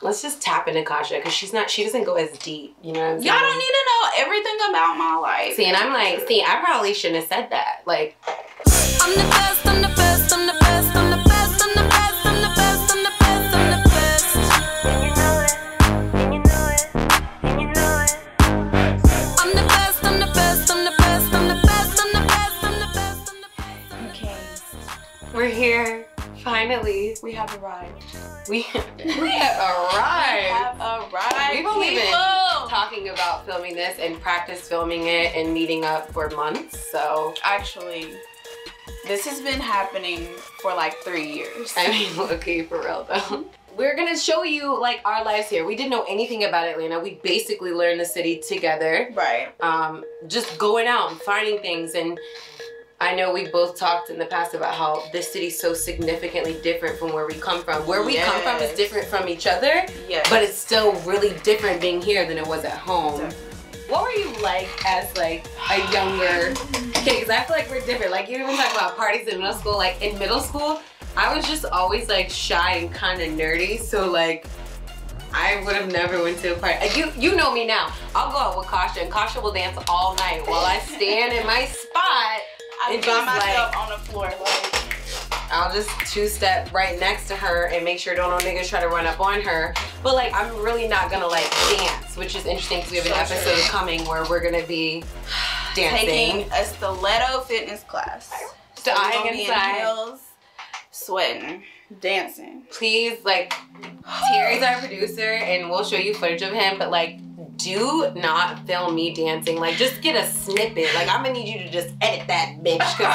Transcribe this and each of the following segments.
let's just tap into Kasha because she doesn't go as deep, you know what I'm saying? Y'all don't need to know everything about my life. See, and I'm like, see, I probably shouldn't have said that. Like, I'm the best, I'm the best, I'm the best, I'm the best, I'm the best, I'm the best, I'm the best, I'm the best. And you know it, and you know it, and you know it. I'm the best, I'm the best, I'm the best, I'm the best, I'm the best, I'm the best, I'm the best. Okay. we're here. Finally. We have arrived. We have arrived. We've only been talking about filming this and practice filming it and meeting up for months, so. Actually, this has been happening for like 3 years. I mean, okay, for real though. We're gonna show you like our lives here. We didn't know anything about Atlanta. We basically learned the city together. Right. Just going out and finding things. And I know we both talked in the past about how this city's so significantly different from where we come from. Where we come from is different from each other, but it's still really different being here than it was at home. Definitely. What were you like as like a younger, okay, because I feel like we're different. Like you even talk about parties in middle school. Like in middle school, I was just always like shy and kind of nerdy. So like, I would have never went to a party. You know me now. I'll go out with Kasha and Kasha will dance all night while I stand in my spot. I find myself on the floor like. I'll just two-step right next to her and make sure don't no niggas try to run up on her. But like, I'm really not gonna like dance, which is interesting because we have an episode coming where we're gonna be dancing. Taking a stiletto fitness class. So Dying inside. Heels, sweating, dancing. Please, like, Terry's our producer and we'll show you footage of him, but like, do not film me dancing. Like, just get a snippet. Like, I'm gonna need you to just edit that bitch. Cause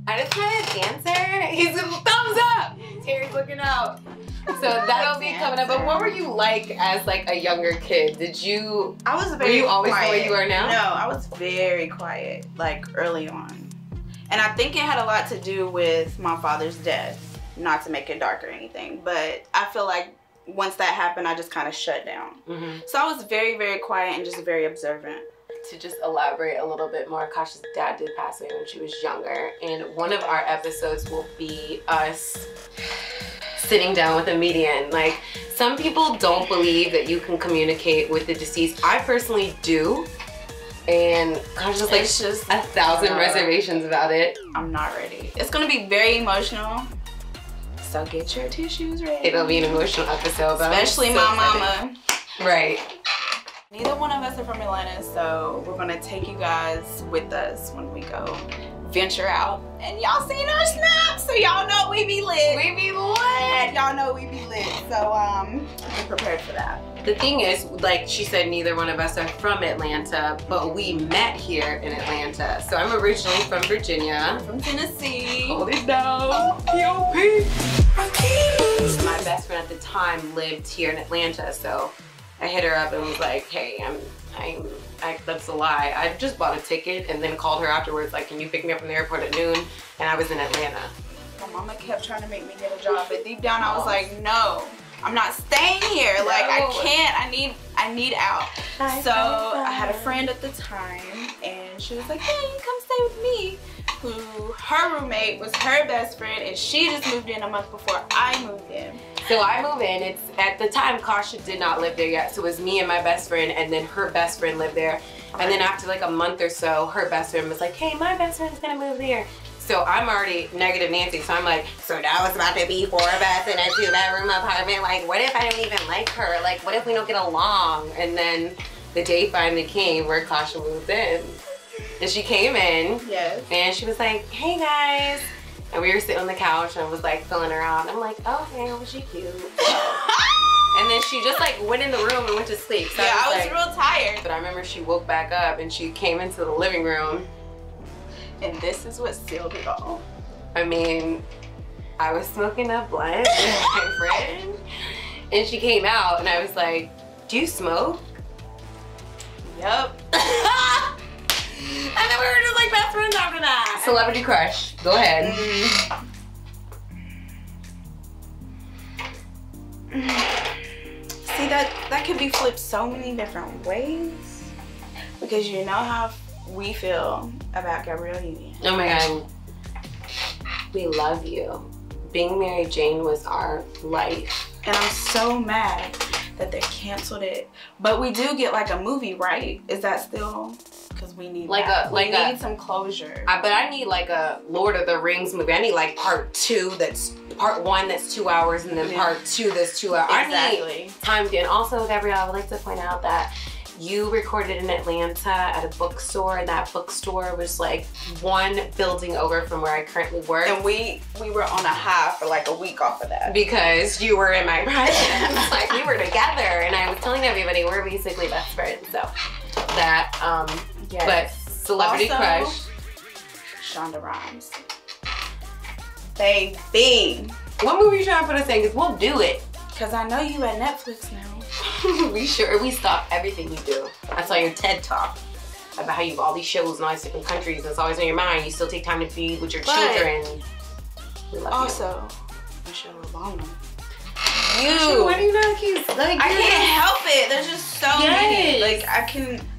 I just kind of dancer. He's a thumbs up. Terry's looking out. So that'll be coming up. But what were you like as like a younger kid? I was very Were you always quiet. the way you are now? No, I was very quiet, like early on. And I think it had a lot to do with my father's death. Not to make it dark or anything, but I feel like once that happened, I just kind of shut down. So I was very, very quiet and just very observant. To just elaborate a little bit more, Kasha's dad did pass away when she was younger, and one of our episodes will be us sitting down with a median. Like, some people don't believe that you can communicate with the deceased. I personally do, and Kasha's like just 1,000 reservations about it. I'm not ready. It's gonna be very emotional, so get your tissues ready. It'll be an emotional episode, but especially my mama. Right. Neither one of us are from Atlanta, so we're gonna take you guys with us when we go venture out. And y'all seen our snaps, so y'all know we be lit. We be lit. Y'all know we be lit, so be prepared for that. The thing is, like she said, neither one of us are from Atlanta, but we met here in Atlanta. So I'm originally from Virginia. From Tennessee. Hold it down. E.P.O. My best friend at the time lived here in Atlanta, so I hit her up and was like, hey, that's a lie. I just bought a ticket and then called her afterwards, like, can you pick me up from the airport at noon? And I was in Atlanta. My mama kept trying to make me get a job, but deep down I was like, no, I'm not staying here. No. Like, I can't, I need out. So I had a friend at the time and she was like, hey, you come stay with me. Who, her roommate was her best friend and she just moved in a month before I moved in. So I move in, at the time Kasha did not live there yet, so it was me and my best friend and then her best friend lived there. And then after like a month or so, her best friend was like, hey, my best friend's gonna move here. So I'm already negative Nancy, so I'm like, so now it's about to be 4 of us in a 2-bedroom apartment. Like, what if I don't even like her? Like, what if we don't get along? And then the day finally came where Kasha moved in. And she came in, and she was like, hey guys. And we were sitting on the couch and I was like filling her out. And I'm like, oh, okay, well, she cute. And then she just like went in the room and went to sleep. So yeah, I was like, real tired. But I remember she woke back up and she came into the living room. And this is what sealed it all. I mean, I was smoking a blunt with my friend. And she came out and I was like, do you smoke? Yep. And then we were just like best friends after that. Celebrity crush. Go ahead. See, that could be flipped so many different ways. Because you know how we feel about Gabrielle Union. Oh my God. We love you. Being Mary Jane was our life. and I'm so mad that they canceled it. But we do get like a movie, right? Is that still? Because we need we need some closure. But I need like a Lord of the Rings movie. I need like part 2 that's part 1 that's 2 hours, and then part 2 that's 2 hours. Exactly. I need time to. And also, Gabrielle, I would like to point out that you recorded in Atlanta at a bookstore, and that bookstore was like 1 building over from where I currently work. And we were on a high for like a week off of that. Because you were in my presence. Like, we were together, and I was telling everybody we're basically best friends. So that, yes. But celebrity also, crush. Shonda Rhimes. Baby. What movie are you trying to put us in? Because we'll do it. Because I know you at Netflix now. We stop everything you do. I saw your TED Talk about how you have all these shows in all these different countries. It's always on your mind. You still take time to be with your children. We love also, Michelle Obama. Why do you not keep like? I can't help it. There's just so many. Like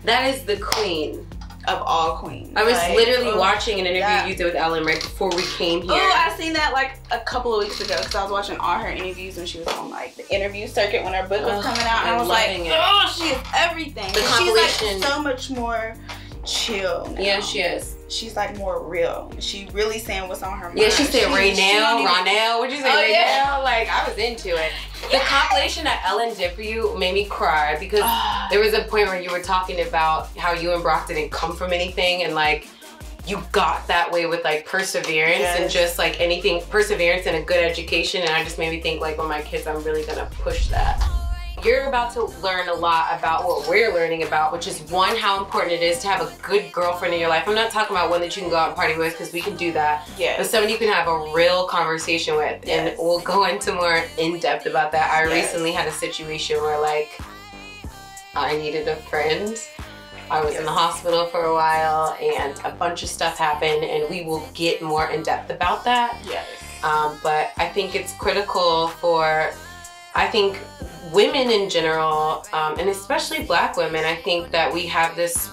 That is the queen of all queens. I was literally watching an interview you did with Ellen right before we came here. Oh, I seen that like a couple of weeks ago because I was watching all her interviews when she was on like the interview circuit when her book was coming out, and I was like, oh, she is everything. She's like so much more chill now. Yeah, she is. She's like more real. She really saying what's on her mind. Yeah, she said Ronell. What'd you say, Ronell? Like, I was into it. The compilation that Ellen did for you made me cry because there was a point where you were talking about how you and Brock didn't come from anything, and like you got that way with like perseverance and just like anything, perseverance and a good education. And I just made me think like, well, my kids, I'm really gonna push that. You're about to learn a lot about what we're learning about, which is 1, how important it is to have a good girlfriend in your life. I'm not talking about one that you can go out and party with, because we can do that. Yeah. But someone you can have a real conversation with. And we'll go into more in depth about that. I recently had a situation where like I needed a friend. I was in the hospital for a while and a bunch of stuff happened, and we will get more in depth about that. Yes. But I think it's critical for, I think, women in general, and especially Black women, I think that we have this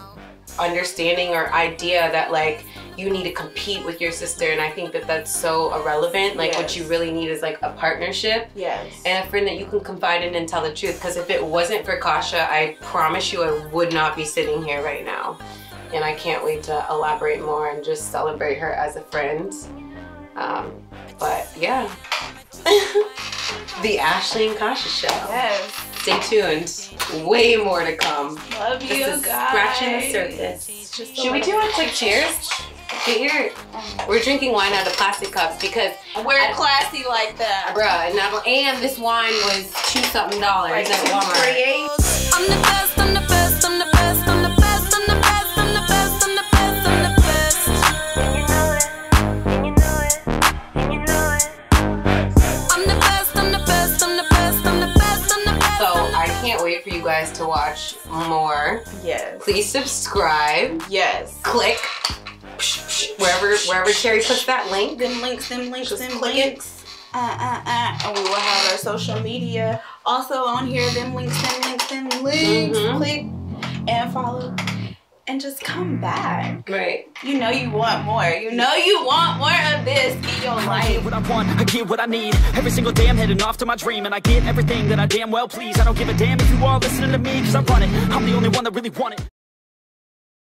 understanding or idea that like you need to compete with your sister, and I think that that's so irrelevant. Like what you really need is like a partnership and a friend that you can confide in and tell the truth. Because if it wasn't for Kasha, I promise you I would not be sitting here right now. And I can't wait to elaborate more and just celebrate her as a friend. But yeah. The Ashley and Kasha Show. Yes. Stay tuned. Way more to come. Love you this is guys. Scratching the surface. Should we do a quick cheers? Get your. We're drinking wine out of plastic cups because we're classy like that, bruh. And this wine was $2-something at Walmart. I'm the best. I'm the best. I'm the best. I'm the best. I'm the best. I'm the best. I'm the best. I'm the best. And you know it. And you know it. And you know it. I'm the best. I'm the best. I'm the best. I'm the best. I'm the best. So I can't wait for you guys to watch more. Yes. Please subscribe. Yes. Click. Wherever Cherry puts that link. Them links. Click links. it. And we will have our social media also on here. Them links. Click and follow. And just come back. Right. You know you want more. You know you want more of this in your life. I get what I want, I get what I need. Every single day I'm heading off to my dream, and I get everything that I damn well please. I don't give a damn if you all listening to me, cause I run it. I'm the only one that really want it.